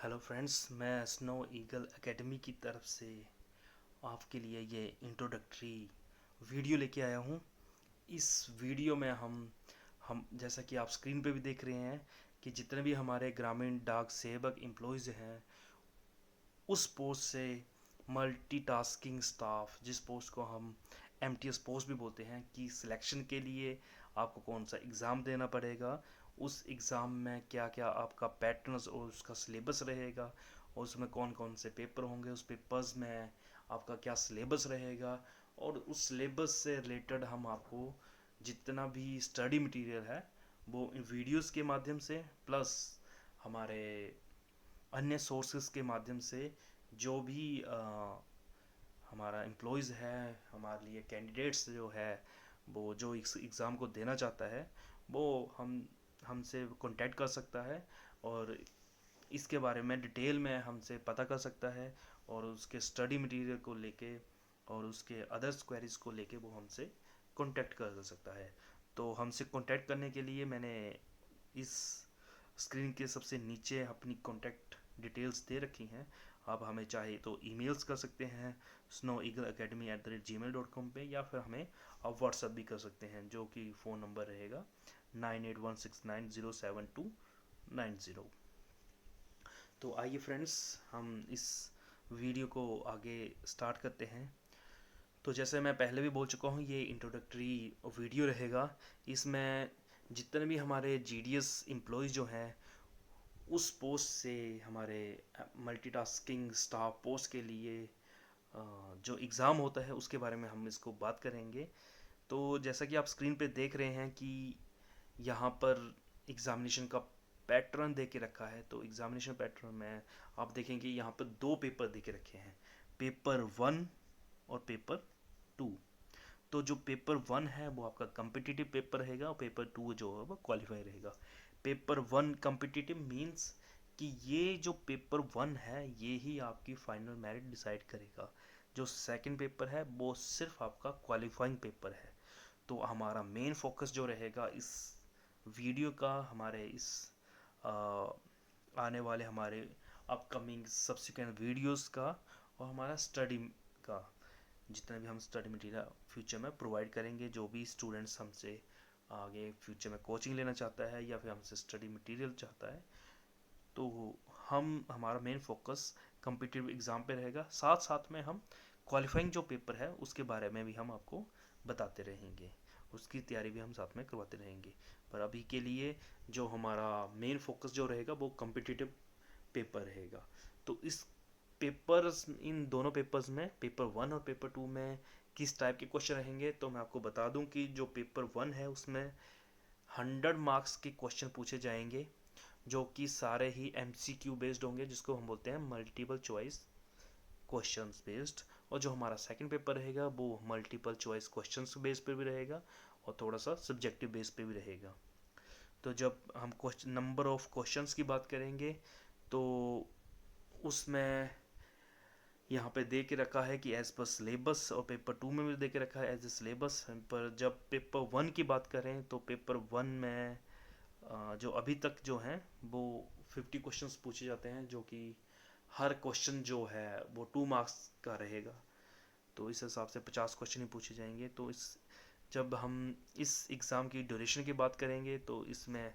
Hello friends, मैं snow eagle academy की तरफ से आपके लिए ये इंट्रोडक्टरी वीडियो लेके आया हूँ। इस वीडियो में हम जैसा कि आप स्क्रीन पे भी देख रहे हैं कि जितने भी हमारे ग्रामीण डाक सेवक एम्प्लॉयज़ हैं, उस पोस्ट से मल्टीटास्किंग स्टाफ, जिस पोस्ट को हम एमटीएस पोस्ट भी बोलते हैं, कि सिलेक्शन के लिए आपको कौन सा एग्ज़ाम देना पड़ेगा, उस एग्ज़ाम में क्या क्या आपका पैटर्न्स और उसका सिलेबस रहेगा, और उसमें कौन कौन से पेपर होंगे, उस पेपर्स में आपका क्या सिलेबस रहेगा, और उस सिलेबस से रिलेटेड हम आपको जितना भी स्टडी मटेरियल है वो इन वीडियोस के माध्यम से प्लस हमारे अन्य सोर्सेज के माध्यम से जो भी हमारा एम्प्लॉयज़ है, हमारे लिए कैंडिडेट्स जो है, वो जो इस एग्ज़ाम को देना चाहता है, वो हमसे कांटेक्ट कर सकता है और इसके बारे में डिटेल में हमसे पता कर सकता है, और उसके स्टडी मटेरियल को लेके और उसके अदर्स क्वेरीज को लेके वो हमसे कांटेक्ट कर सकता है। तो हमसे कांटेक्ट करने के लिए मैंने इस स्क्रीन के सबसे नीचे अपनी कांटेक्ट डिटेल्स दे रखी हैं। आप हमें चाहे तो ईमेल्स कर सकते हैं snoweagleacademy@gmail.com पे, या फिर हमें आप व्हाट्सअप भी कर सकते हैं, जो कि फ़ोन नंबर रहेगा 9816907290। तो आइए फ्रेंड्स, हम इस वीडियो को आगे स्टार्ट करते हैं। तो जैसे मैं पहले भी बोल चुका हूँ, ये इंट्रोडक्टरी वीडियो रहेगा। इसमें जितने भी हमारे जीडीएस एम्प्लॉयज़ जो हैं, उस पोस्ट से हमारे मल्टीटास्किंग स्टाफ पोस्ट के लिए जो एग्ज़ाम होता है उसके बारे में हम इसको बात करेंगे। तो जैसा कि आप स्क्रीन पे देख रहे हैं कि यहाँ पर एग्ज़ामिनेशन का पैटर्न दे के रखा है। तो एग्ज़ामिनेशन पैटर्न में आप देखेंगे यहाँ पर दो पेपर दे के रखे हैं, पेपर 1 और पेपर 2। तो जो पेपर 1 है वो आपका कम्पिटिटिव पेपर रहेगा, और पेपर 2 जो है वो क्वालिफाई रहेगा। पेपर 1 कम्पिटिटिव मीन्स कि ये जो पेपर 1 है ये ही आपकी फाइनल मेरिट डिसाइड करेगा। जो सेकंड पेपर है वो सिर्फ आपका क्वालिफाइंग पेपर है। तो हमारा मेन फोकस जो रहेगा इस वीडियो का, हमारे इस आ, आने वाले हमारे अपकमिंग सब्सिक्वेंट वीडियोस का, और हमारा स्टडी का, जितना भी हम स्टडी मटेरियल फ्यूचर में प्रोवाइड करेंगे, जो भी स्टूडेंट्स हमसे आगे फ्यूचर में कोचिंग लेना चाहता है या फिर हमसे स्टडी मटेरियल चाहता है, तो हम हमारा मेन फोकस कम्पिटिटिव एग्ज़ाम पे रहेगा। साथ साथ में हम क्वालिफाइंग जो पेपर है उसके बारे में भी हम आपको बताते रहेंगे, उसकी तैयारी भी हम साथ में करवाते रहेंगे। पर अभी के लिए जो हमारा मेन फोकस जो रहेगा वो कम्पिटिटिव पेपर रहेगा। तो इस पेपर्स, इन दोनों पेपर्स में, पेपर 1 और पेपर 2 में किस टाइप के क्वेश्चन रहेंगे, तो मैं आपको बता दूं कि जो पेपर 1 है उसमें 100 मार्क्स के क्वेश्चन पूछे जाएंगे, जो कि सारे ही एमसीक्यू बेस्ड होंगे, जिसको हम बोलते हैं मल्टीपल चॉइस क्वेश्चंस बेस्ड। और जो हमारा सेकंड पेपर रहेगा वो मल्टीपल चॉइस क्वेश्चंस बेस पे भी रहेगा और थोड़ा सा सब्जेक्टिव बेस पे भी रहेगा। तो जब हम क्वेश्चन नंबर ऑफ क्वेश्चंस की बात करेंगे, तो उसमें यहाँ पे दे के रखा है कि एज पर सिलेबस, और पेपर 2 में भी दे के रखा है एज ए सिलेबस। पर जब पेपर 1 की बात करें तो पेपर 1 में जो अभी तक जो हैं वो 50 क्वेश्चंस पूछे जाते हैं, जो कि हर क्वेश्चन जो है वो 2 मार्क्स का रहेगा। तो इस हिसाब से 50 क्वेश्चन ही पूछे जाएंगे। तो इस जब हम इस एग्ज़ाम की ड्यूरेशन की बात करेंगे तो इसमें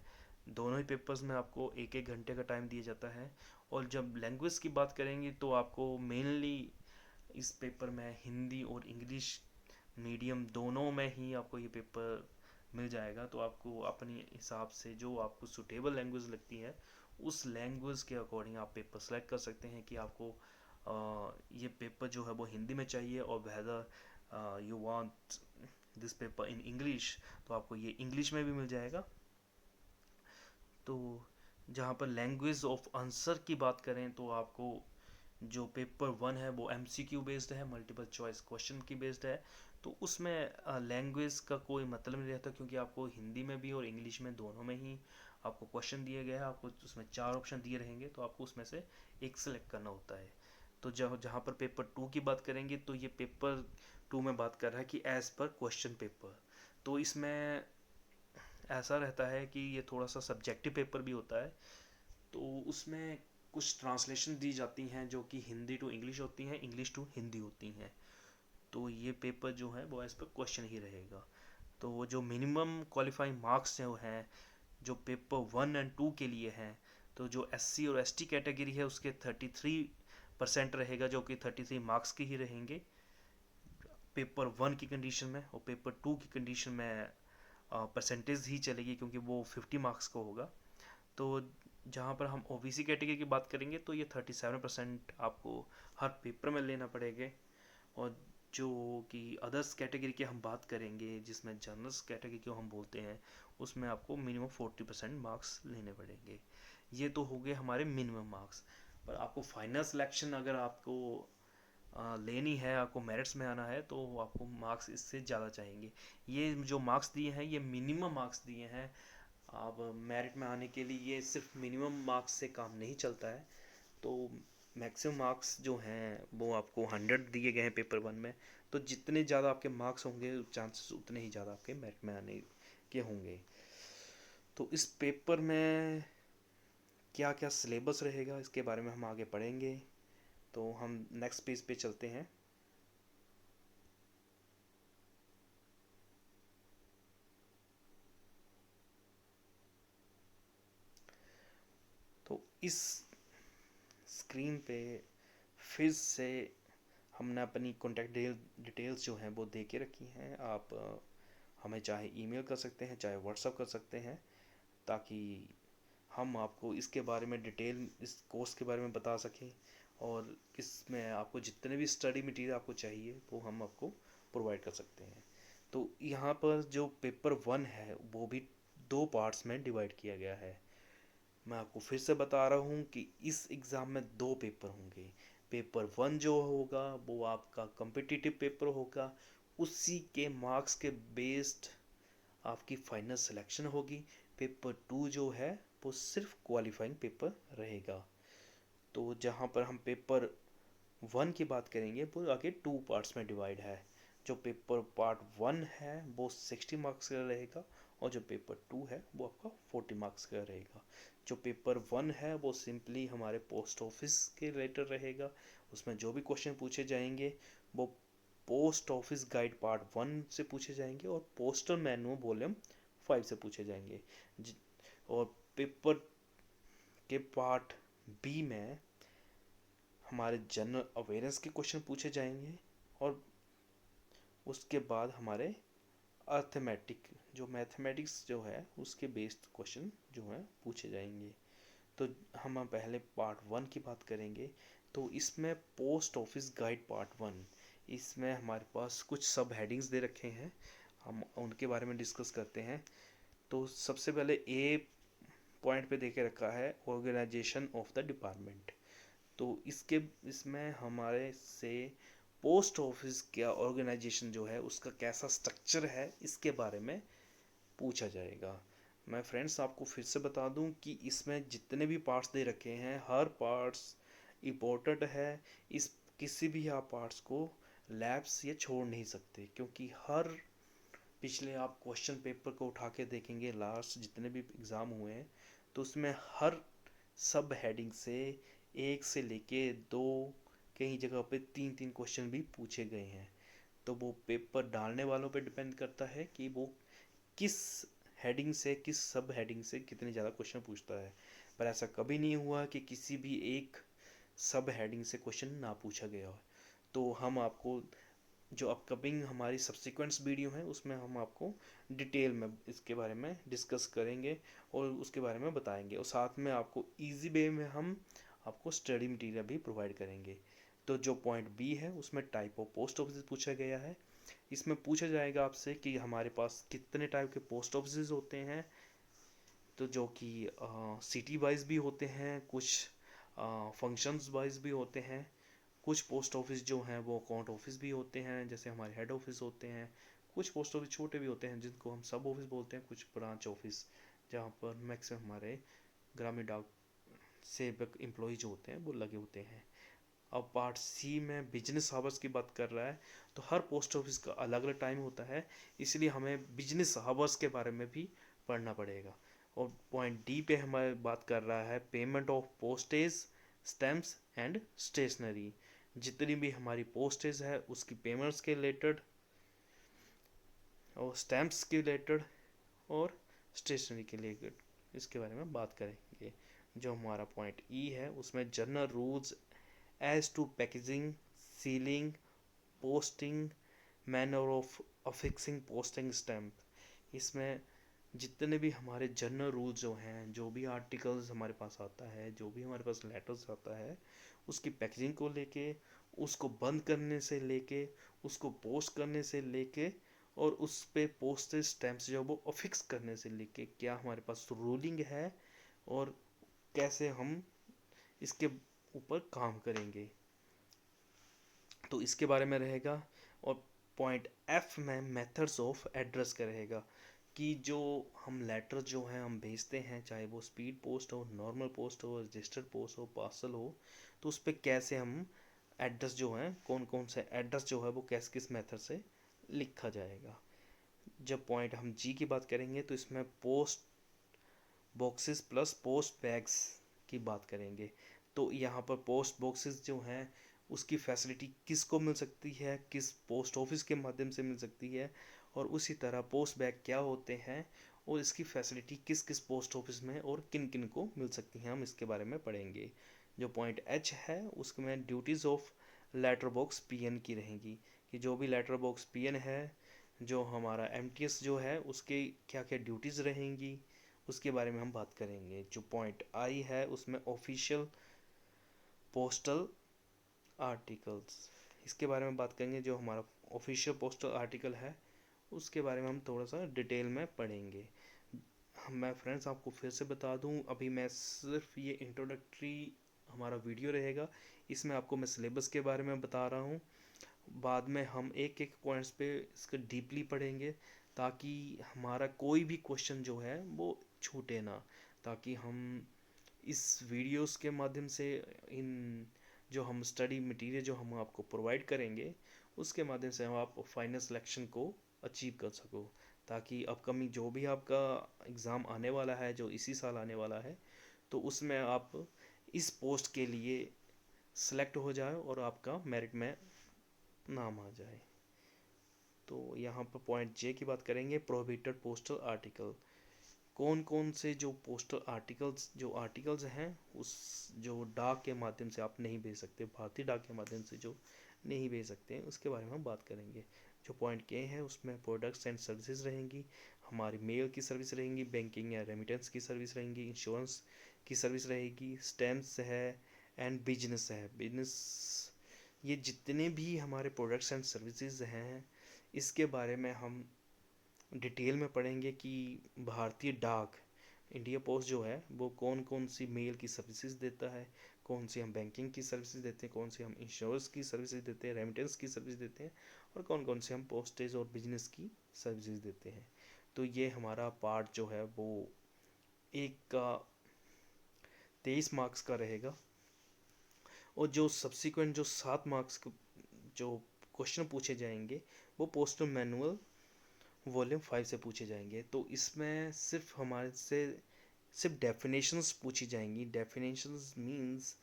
दोनों ही पेपर्स में आपको एक एक घंटे का टाइम दिया जाता है। और जब लैंग्वेज की बात करेंगे तो आपको मेनली इस पेपर में हिंदी और इंग्लिश मीडियम दोनों में ही आपको ये पेपर मिल जाएगा। तो आपको अपने हिसाब से जो आपको सूटेबल लैंग्वेज लगती है उस लैंग्वेज के अकॉर्डिंग आप पेपर सेलेक्ट कर सकते हैं, कि आपको ये पेपर जो है वो हिंदी में चाहिए, और whether you want this paper in English, तो आपको ये इंग्लिश में भी मिल जाएगा। तो जहाँ पर लैंग्वेज ऑफ आंसर की बात करें तो आपको जो पेपर 1 है वो एमसीक्यू बेस्ड है, मल्टीपल चॉइस क्वेश्चन की बेस्ड है। तो उसमें लैंग्वेज का कोई मतलब नहीं रहता, क्योंकि आपको हिंदी में भी और इंग्लिश में दोनों में ही आपको क्वेश्चन दिए गए हैं। आपको उसमें 4 ऑप्शन दिए रहेंगे, तो आपको उसमें से एक सेलेक्ट करना होता है। तो जब जहाँ पर पेपर 2 की बात करेंगे तो ये पेपर 2 में बात कर रहा है कि एज़ पर क्वेश्चन पेपर। तो इसमें ऐसा रहता है कि ये थोड़ा सा सब्जेक्टिव पेपर भी होता है। तो उसमें कुछ ट्रांसलेशन दी जाती हैं जो कि हिंदी टू इंग्लिश होती हैं, इंग्लिश टू हिंदी होती हैं। तो ये पेपर जो है वो इस पर क्वेश्चन ही रहेगा। तो वो जो मिनिमम क्वालिफाइंग मार्क्स जो हैं जो पेपर 1 और 2 के लिए हैं, तो जो SC और ST कैटेगरी है उसके 33% रहेगा, जो कि 33 मार्क्स के ही रहेंगे पेपर 1 की कंडीशन में, और पेपर 2 की कंडीशन में परसेंटेज ही चलेगी क्योंकि वो 50 मार्क्स का होगा। तो जहाँ पर हम OBC कैटेगरी की बात करेंगे तो ये 37% आपको हर पेपर में लेना पड़ेगा। और जो कि अदर्स कैटेगरी की हम बात करेंगे जिसमें जनरल्स कैटेगरी को हम बोलते हैं, उसमें आपको मिनिमम 40% मार्क्स लेने पड़ेंगे। ये तो हो गए हमारे मिनिमम मार्क्स। पर आपको फाइनल सिलेक्शन अगर आपको लेनी है, आपको मेरिट्स में आना है, तो आपको मार्क्स इससे ज़्यादा चाहिए। ये जो मार्क्स दिए हैं ये मिनिमम मार्क्स दिए हैं। आप मेरिट में आने के लिए ये सिर्फ मिनिमम मार्क्स से काम नहीं चलता है। तो मैक्सिमम मार्क्स जो हैं वो आपको 100 दिए गए हैं पेपर 1 में। तो जितने ज़्यादा आपके मार्क्स होंगे चांसेस उतने ही ज़्यादा आपके मेरिट में आने के होंगे। तो इस पेपर में क्या क्या सिलेबस रहेगा इसके बारे में हम आगे पढ़ेंगे। तो हम नेक्स्ट पेज पे चलते हैं। तो इस स्क्रीन पे फिर से हमने अपनी कॉन्टैक्ट डिटेल्स जो हैं वो दे के रखी हैं। आप हमें चाहे ईमेल कर सकते हैं, चाहे व्हाट्सअप कर सकते हैं, ताकि हम आपको इसके बारे में डिटेल इस कोर्स के बारे में बता सकें, और इसमें आपको जितने भी स्टडी मटेरियल आपको चाहिए वो हम आपको प्रोवाइड कर सकते हैं। तो यहाँ पर जो पेपर 1 है वो भी 2 पार्ट्स में डिवाइड किया गया है। मैं आपको फिर से बता रहा हूँ कि इस एग्ज़ाम में 2 पेपर होंगे। पेपर 1 जो होगा वो आपका कम्पिटिटिव पेपर होगा, उसी के मार्क्स के बेस्ड आपकी फाइनल सिलेक्शन होगी। पेपर 2 जो है वो सिर्फ क्वालिफाइंग पेपर रहेगा। तो जहाँ पर हम पेपर 1 की बात करेंगे वो आगे 2 पार्ट्स में डिवाइड है। जो पेपर पार्ट 1 है वो 60 मार्क्स का रहेगा, और जो पेपर 2 है वो आपका 40 मार्क्स का रहेगा। जो पेपर 1 है वो सिंपली हमारे पोस्ट ऑफिस के रिलेटेड रहेगा। उसमें जो भी क्वेश्चन पूछे जाएंगे वो पोस्ट ऑफिस गाइड पार्ट 1 से पूछे जाएंगे और पोस्टल मैनुअल वॉल्यूम 5 से पूछे जाएंगे। और पेपर के पार्ट 2 में हमारे जनरल अवेयरनेस के क्वेश्चन पूछे जाएंगे, और उसके बाद हमारे अर्थमेटिक जो मैथमेटिक्स जो है उसके बेस्ड क्वेश्चन जो हैं पूछे जाएंगे। तो हम पहले पार्ट 1 की बात करेंगे। तो इसमें पोस्ट ऑफिस गाइड पार्ट 1, इसमें हमारे पास कुछ सब हेडिंग्स दे रखे हैं, हम उनके बारे में डिस्कस करते हैं। तो सबसे पहले ए पॉइंट पे दे के रखा है ऑर्गेनाइजेशन ऑफ द डिपार्टमेंट। तो इसमें हमारे से पोस्ट ऑफिस का ऑर्गेनाइजेशन जो है उसका कैसा स्ट्रक्चर है इसके बारे में पूछा जाएगा। मैं फ्रेंड्स आपको फिर से बता दूं कि इसमें जितने भी पार्ट्स दे रखे हैं हर पार्ट्स इम्पोर्टेंट है। इस किसी भी आप पार्ट्स को लैब्स ये छोड़ नहीं सकते, क्योंकि हर पिछले आप क्वेश्चन पेपर को उठा के देखेंगे लास्ट जितने भी एग्ज़ाम हुए हैं, तो उसमें हर सब हेडिंग से 1 से लेके 2, कई जगह पे 3-3 क्वेश्चन भी पूछे गए हैं। तो वो पेपर डालने वालों पे डिपेंड करता है कि वो किस हेडिंग से, किस सब हेडिंग से कितने ज़्यादा क्वेश्चन पूछता है। पर ऐसा कभी नहीं हुआ कि किसी भी एक सब हेडिंग से क्वेश्चन ना पूछा गया हो। तो हम आपको जो अपकमिंग हमारी सब्सिक्वेंट्स वीडियो है उसमें हम आपको डिटेल में इसके बारे में डिस्कस करेंगे और उसके बारे में बताएंगे, और साथ में आपको इजी वे में हम आपको स्टडी मटेरियल भी प्रोवाइड करेंगे। तो जो पॉइंट 2 है उसमें टाइप ऑफ पोस्ट ऑफिस पूछा गया है। इसमें पूछा जाएगा आपसे कि हमारे पास कितने टाइप के पोस्ट ऑफिस होते हैं। तो जो कि सिटी वाइज भी होते हैं, कुछ फंक्शंस वाइज भी होते हैं। कुछ पोस्ट ऑफिस जो हैं वो अकाउंट ऑफिस भी होते हैं, जैसे हमारे हेड ऑफिस होते हैं। कुछ पोस्ट ऑफिस छोटे भी होते हैं जिनको हम सब ऑफिस बोलते हैं। कुछ ब्रांच ऑफिस जहाँ पर मैक्सिमम हमारे ग्रामीण डाक सेवक एम्प्लॉय जो होते हैं वो लगे होते हैं। अब पार्ट 3 में बिजनेस आवर्स की बात कर रहा है। तो हर पोस्ट ऑफिस का अलग अलग टाइम होता है, इसलिए हमें बिजनेस आवर्स के बारे में भी पढ़ना पड़ेगा। और पॉइंट 2 पे हमारे बात कर रहा है payment of postage stamps and stationery, जितनी भी हमारी पोस्टेज है उसकी पेमेंट्स के रिलेटेड और स्टैम्प्स के रिलेटेड और स्टेशनरी के रिलेटेड, इसके बारे में बात करेंगे। जो हमारा पॉइंट ई है उसमें general rules as to packaging, sealing, posting, manner of affixing posting stamp, इसमें जितने भी हमारे जनरल रूल्स जो हैं, जो भी आर्टिकल्स हमारे पास आता है, जो भी हमारे पास लेटर्स आता है, उसकी पैकेजिंग को लेके, उसको बंद करने से लेके, उसको पोस्ट करने से लेके और उस पे पोस्टेज स्टैम्प्स जो वो अफिक्स करने से लेके क्या हमारे पास रूलिंग है और कैसे हम इसके ऊपर काम करेंगे, तो इसके बारे में रहेगा। और पॉइंट एफ में मेथड्स ऑफ एड्रेस का रहेगा कि जो हम लेटर जो हैं हम भेजते हैं, चाहे वो स्पीड पोस्ट हो, नॉर्मल पोस्ट हो, रजिस्टर्ड पोस्ट हो, पार्सल हो, तो उस पर कैसे हम एड्रेस जो है, कौन कौन से एड्रेस जो है वो कैस किस मेथड से लिखा जाएगा। जब पॉइंट हम जी की बात करेंगे तो इसमें post boxes plus post bags की बात करेंगे। तो यहाँ पर पोस्ट बॉक्सेस जो हैं उसकी फैसिलिटी किसको मिल सकती है, किस पोस्ट ऑफिस के माध्यम से मिल सकती है, और उसी तरह पोस्ट बैग क्या होते हैं और इसकी फैसिलिटी किस किस पोस्ट ऑफिस में और किन किन को मिल सकती हैं, हम इसके बारे में पढ़ेंगे। जो पॉइंट एच है उसमें duties of letter box PN की रहेंगी कि जो भी लेटर बॉक्स पीएन है, जो हमारा एमटीएस जो है उसके क्या क्या ड्यूटीज़ रहेंगी, उसके बारे में हम बात करेंगे। जो पॉइंट आई है उसमें ऑफिशियल पोस्टल आर्टिकल्स, इसके बारे में बात करेंगे। जो हमारा ऑफिशियल पोस्टल आर्टिकल है उसके बारे में हम थोड़ा सा डिटेल में पढ़ेंगे। मैं फ्रेंड्स आपको फिर से बता दूं, अभी मैं सिर्फ ये इंट्रोडक्टरी हमारा वीडियो रहेगा, इसमें आपको मैं सिलेबस के बारे में बता रहा हूँ। बाद में हम एक एक पॉइंट्स पे इसका डीपली पढ़ेंगे ताकि हमारा कोई भी क्वेश्चन जो है वो छूटे ना, ताकि हम इस वीडियोस के माध्यम से इन जो हम स्टडी मटेरियल जो हम आपको प्रोवाइड करेंगे उसके माध्यम से हम आप फाइनल सिलेक्शन को अचीव कर सको, ताकि अपकमिंग जो भी आपका एग्ज़ाम आने वाला है, जो इसी साल आने वाला है, तो उसमें आप इस पोस्ट के लिए सेलेक्ट हो जाए और आपका मेरिट में नाम आ जाए। तो यहाँ पर पॉइंट जे की बात करेंगे, प्रोहिबिटेड पोस्टल आर्टिकल, कौन कौन से जो पोस्टल आर्टिकल्स जो आर्टिकल्स हैं उस जो डाक के माध्यम से आप नहीं भेज सकते, भारतीय डाक के माध्यम से जो नहीं भेज सकते हैं, उसके बारे में हम बात करेंगे। जो पॉइंट के है उसमें प्रोडक्ट्स एंड सर्विसेज रहेंगी, हमारी मेल की सर्विस रहेंगी, बैंकिंग या रेमिटेंस की सर्विस रहेंगी, इंश्योरेंस की सर्विस रहेगी, स्टैम्प्स है एंड बिजनेस है। बिजनेस, ये जितने भी हमारे प्रोडक्ट्स एंड सर्विसेज हैं इसके बारे में हम डिटेल में पढ़ेंगे कि भारतीय डाक, इंडिया पोस्ट जो है वो कौन कौन सी मेल की सर्विसेज देता है, कौन सी हम बैंकिंग की सर्विसेज देते हैं, कौन सी हम इंश्योरेंस की सर्विसेज देते हैं, रेमिटेंस की सर्विस देते हैं, और कौन कौन से हम पोस्टेज और बिजनेस की सर्विसेज देते हैं। तो ये हमारा पार्ट जो है वो एक का 23 मार्क्स का रहेगा, और जो सब्सिक्वेंट जो 7 मार्क्स जो क्वेश्चन पूछे जाएंगे वो पोस्टल मैनुअल वॉल्यूम 5 से पूछे जाएंगे। तो इसमें सिर्फ हमारे से सिर्फ डेफिनेशंस पूछी जाएंगी। डेफिनेशंस मींस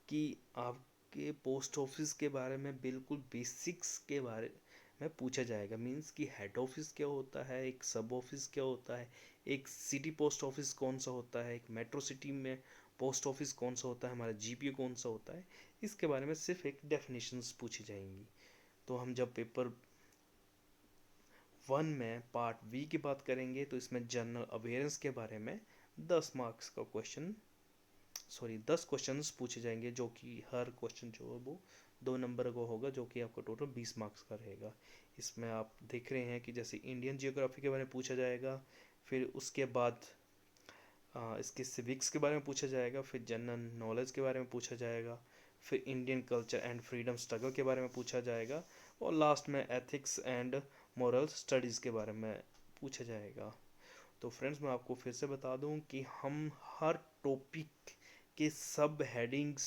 कि आपके पोस्ट ऑफिस के बारे में बिल्कुल बेसिक्स के बारे में पूछा जाएगा। मींस कि हेड ऑफिस क्या होता है, एक सब ऑफिस क्या होता है, एक सिटी पोस्ट ऑफिस कौन सा होता है, एक मेट्रो सिटी में पोस्ट ऑफिस कौन सा होता है, हमारा जीपीओ कौन सा होता है, इसके बारे में सिर्फ एक डेफिनेशंस पूछी जाएंगी। तो हम जब पेपर 1 में पार्ट वी की बात करेंगे तो इसमें जनरल अवेयरेंस के बारे में 10 मार्क्स का क्वेश्चन, 10 क्वेश्चंस पूछे जाएंगे, जो कि हर क्वेश्चन जो है वो 2 नंबर का होगा, जो कि आपका टोटल 20 मार्क्स का रहेगा। इसमें आप देख रहे हैं कि जैसे इंडियन जियोग्राफी के बारे में पूछा जाएगा, फिर उसके बाद इसके सिविक्स के बारे में पूछा जाएगा, फिर जनरल नॉलेज के बारे में पूछा जाएगा, फिर Indian culture and freedom struggle के बारे में पूछा जाएगा, और लास्ट में एथिक्स एंड मॉरल स्टडीज़ के बारे में पूछा जाएगा। तो फ्रेंड्स मैं आपको फिर से बता दूं कि हम हर टॉपिक के सब हेडिंग्स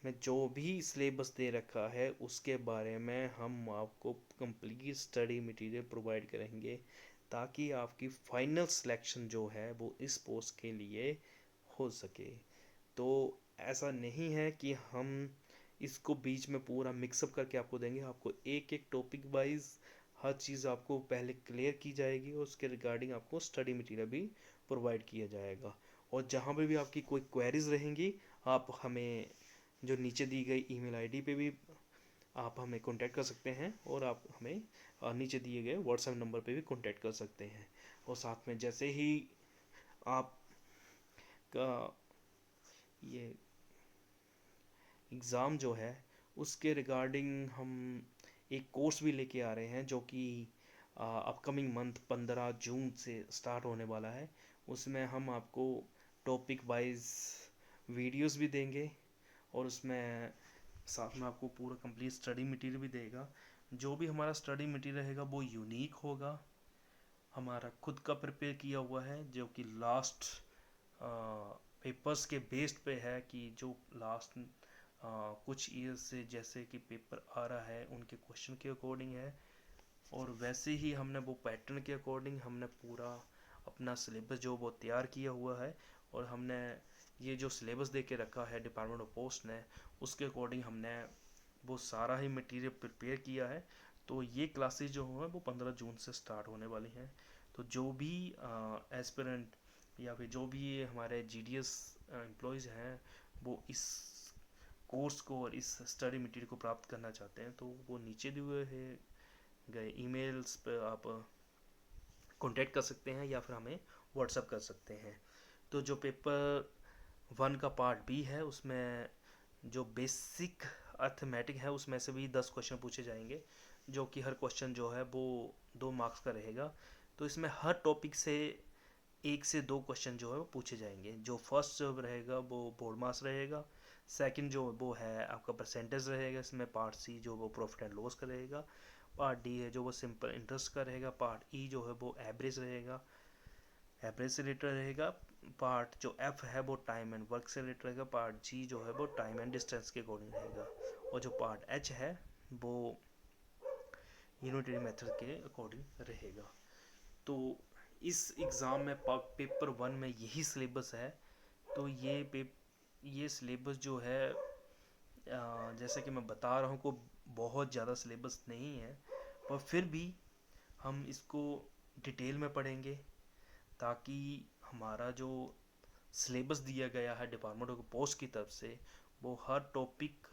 में जो भी सिलेबस दे रखा है उसके बारे में हम आपको कंप्लीट स्टडी मटेरियल प्रोवाइड करेंगे, ताकि आपकी फाइनल सिलेक्शन जो है वो इस पोस्ट के लिए हो सके। तो ऐसा नहीं है कि हम इसको बीच में पूरा मिक्सअप करके आपको देंगे। आपको एक एक टॉपिक वाइज हर चीज़ आपको पहले क्लियर की जाएगी और उसके रिगार्डिंग आपको स्टडी मटेरियल भी प्रोवाइड किया जाएगा। और जहाँ पे भी आपकी कोई क्वेरीज रहेंगी, आप हमें जो नीचे दी गई ईमेल आईडी पे भी आप हमें कांटेक्ट कर सकते हैं, और आप हमें नीचे दिए गए व्हाट्सएप नंबर पे भी कांटेक्ट कर सकते हैं। और साथ में जैसे ही आप का ये एग्ज़ाम जो है उसके रिगार्डिंग हम एक कोर्स भी लेके आ रहे हैं, जो कि अपकमिंग मंथ 15 जून से स्टार्ट होने वाला है। उसमें हम आपको टॉपिक वाइज वीडियोस भी देंगे, और उसमें साथ में आपको पूरा कंप्लीट स्टडी मटेरियल भी देगा। जो भी हमारा स्टडी मटेरियल रहेगा वो यूनिक होगा, हमारा खुद का प्रिपेयर किया हुआ है, जो कि लास्ट पेपर्स के बेस्ड पे है, कि जो लास्ट कुछ ईयर से जैसे कि पेपर आ रहा है उनके क्वेश्चन के अकॉर्डिंग है। और वैसे ही हमने वो पैटर्न के अकॉर्डिंग हमने पूरा अपना सिलेबस जो वो तैयार किया हुआ है, और हमने ये जो सिलेबस दे के रखा है डिपार्टमेंट ऑफ पोस्ट ने, उसके अकॉर्डिंग हमने वो सारा ही मटेरियल प्रिपेयर किया है। तो ये क्लासेस जो हैं वो 15 जून से स्टार्ट होने वाली हैं। तो जो भी एस्पिरेंट या फिर जो भी ये हमारे जीडीएस एम्प्लॉयज़ हैं, वो इस कोर्स को और इस स्टडी मटेरियल को प्राप्त करना चाहते हैं, तो वो नीचे दिए गए ईमेल्स पर आप कांटेक्ट कर सकते हैं या फिर हमें व्हाट्सअप कर सकते हैं। तो जो पेपर 1 का पार्ट बी है, उसमें जो बेसिक अर्थमेटिक है उसमें से भी 10 क्वेश्चन पूछे जाएंगे, जो कि हर क्वेश्चन जो है वो 2 मार्क्स का रहेगा। तो इसमें हर टॉपिक से 1 से 2 क्वेश्चन जो है वो पूछे जाएंगे। जो फर्स्ट जो रहेगा वो बोर्ड मार्क्स रहेगा, सेकंड जो वो है आपका परसेंटेज रहेगा, इसमें पार्ट सी जो वो प्रॉफिट एंड लॉस का रहेगा, पार्ट डी है जो वो सिंपल इंटरेस्ट का रहेगा, पार्ट ई जो है वो एवरेज रहेगा, एवरेज से रिलेटेड रहेगा, पार्ट जो एफ है वो टाइम एंड वर्क से रिलेटेड रहेगा, पार्ट जी जो है वो टाइम एंड डिस्टेंस के अकॉर्डिंग रहेगा, और जो पार्ट एच है वो यूनिटरी मेथड के अकॉर्डिंग रहेगा। तो इस एग्ज़ाम में पेपर 1 में यही सिलेबस है। तो ये सिलेबस जो है जैसे कि मैं बता रहा हूँ को बहुत ज़्यादा सिलेबस नहीं है, पर फिर भी हम इसको डिटेल में पढ़ेंगे, ताकि हमारा जो सिलेबस दिया गया है डिपार्टमेंट ऑफ पोस्ट की तरफ से वो हर टॉपिक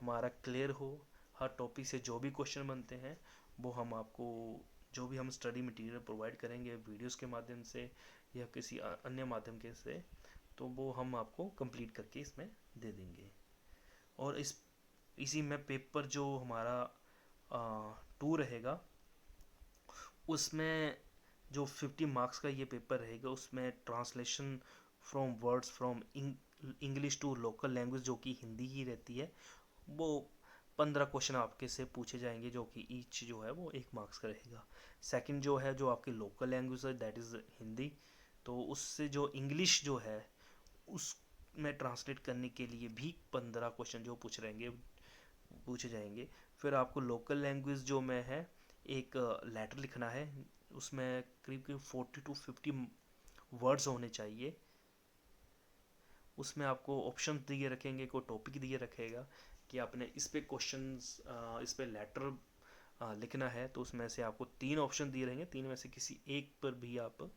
हमारा क्लियर हो। हर टॉपिक से जो भी क्वेश्चन बनते हैं वो हम आपको, जो भी हम स्टडी मटेरियल प्रोवाइड करेंगे वीडियोस के माध्यम से या किसी अन्य माध्यम के से, तो वो हम आपको कंप्लीट करके इसमें दे देंगे। और इसी में पेपर जो हमारा 2 रहेगा, उसमें जो 50 मार्क्स का ये पेपर रहेगा, उसमें translation from words from English to local language जो कि हिंदी ही रहती है, वो 15 क्वेश्चन आपके से पूछे जाएंगे, जो कि ईच जो है वो 1 मार्क्स का रहेगा। सेकंड जो है जो आपकी लोकल लैंग्वेज है दैट इज़ हिंदी, तो उससे जो इंग्लिश जो है उसमें ट्रांसलेट करने के लिए भी 15 क्वेश्चन जो पूछे जाएंगे। फिर आपको लोकल लैंग्वेज जो में है एक लेटर लिखना है, उसमें करीब करीब 40 to 50 वर्ड्स होने चाहिए। उसमें आपको ऑप्शन दिए रखेंगे, कोई टॉपिक दिए रखेगा कि आपने इस पे क्वेश्चंस इस पे लेटर लिखना है, तो उसमें से आपको 3 ऑप्शन दिए रहेंगे, 3 में से किसी एक पर भी आप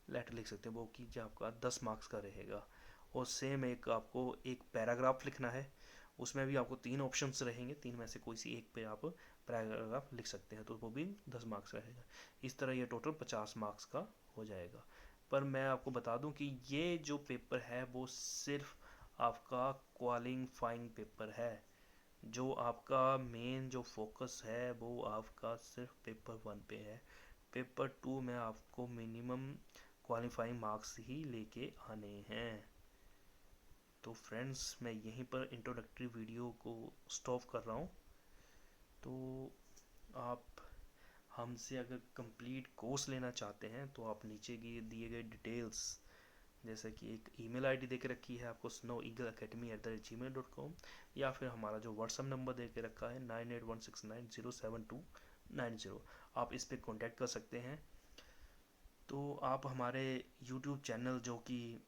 लेटर लिख सकते हैं, वो कि जो आपका 10 मार्क्स का रहेगा। और सेम एक आपको एक पैराग्राफ लिखना है, उसमें भी आपको 3 ऑप्शंस रहेंगे, 3 में से कोई सी एक पे आप पैराग्राफ लिख सकते हैं, तो वो भी 10 मार्क्स रहेगा। इस तरह ये टोटल 50 मार्क्स का हो जाएगा। पर मैं आपको बता दूं कि ये जो पेपर है वो सिर्फ आपका क्वालिफाइंग पेपर है। जो आपका मेन जो फोकस है वो आपका सिर्फ पेपर 1 पे है। पेपर 2 में आपको मिनिमम क्वालिफाइंग मार्क्स ही लेके आने हैं। तो फ्रेंड्स, मैं यहीं पर इंट्रोडक्टरी वीडियो को स्टॉप कर रहा हूँ। तो आप हमसे अगर कंप्लीट कोर्स लेना चाहते हैं तो आप नीचे दिए गए डिटेल्स, जैसे कि एक ईमेल आईडी दे के रखी है आपको snoweagleacademy@gmail.com, या फिर हमारा जो व्हाट्सअप नंबर दे के रखा है 9816907290, आप इस पर कॉन्टैक्ट कर सकते हैं। तो आप हमारे यूट्यूब चैनल जो कि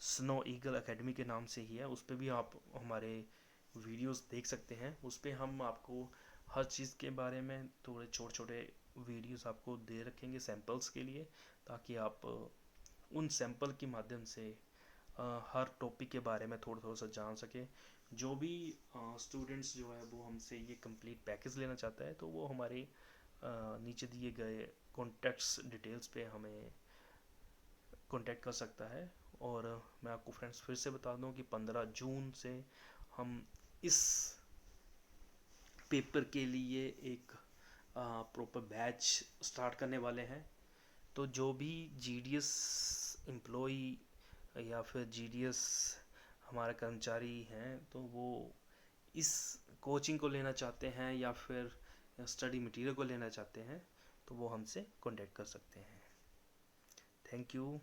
स्नो ईगल एकेडमी के नाम से ही है, उस पर भी आप हमारे वीडियोस देख सकते हैं। उस पर हम आपको हर चीज़ के बारे में थोड़े छोटे छोटे वीडियोस आपको दे रखेंगे सैम्पल्स के लिए, ताकि आप उन सैम्पल के माध्यम से हर टॉपिक के बारे में थोड़ा थोड़ा सा जान सके। जो भी स्टूडेंट्स जो है वो हमसे ये कंप्लीट पैकेज लेना चाहता है, तो वो हमारे नीचे दिए गए कॉन्टैक्ट्स डिटेल्स पे हमें कांटेक्ट कर सकता है। और मैं आपको फ्रेंड्स फिर से बता दूं कि 15 जून से हम इस पेपर के लिए एक प्रॉपर बैच स्टार्ट करने वाले हैं। तो जो भी जीडीएस एम्प्लॉई या फिर जीडीएस हमारे कर्मचारी हैं, तो वो इस कोचिंग को लेना चाहते हैं या फिर स्टडी मटेरियल को लेना चाहते हैं, तो वो हमसे कांटेक्ट कर सकते हैं। Thank you.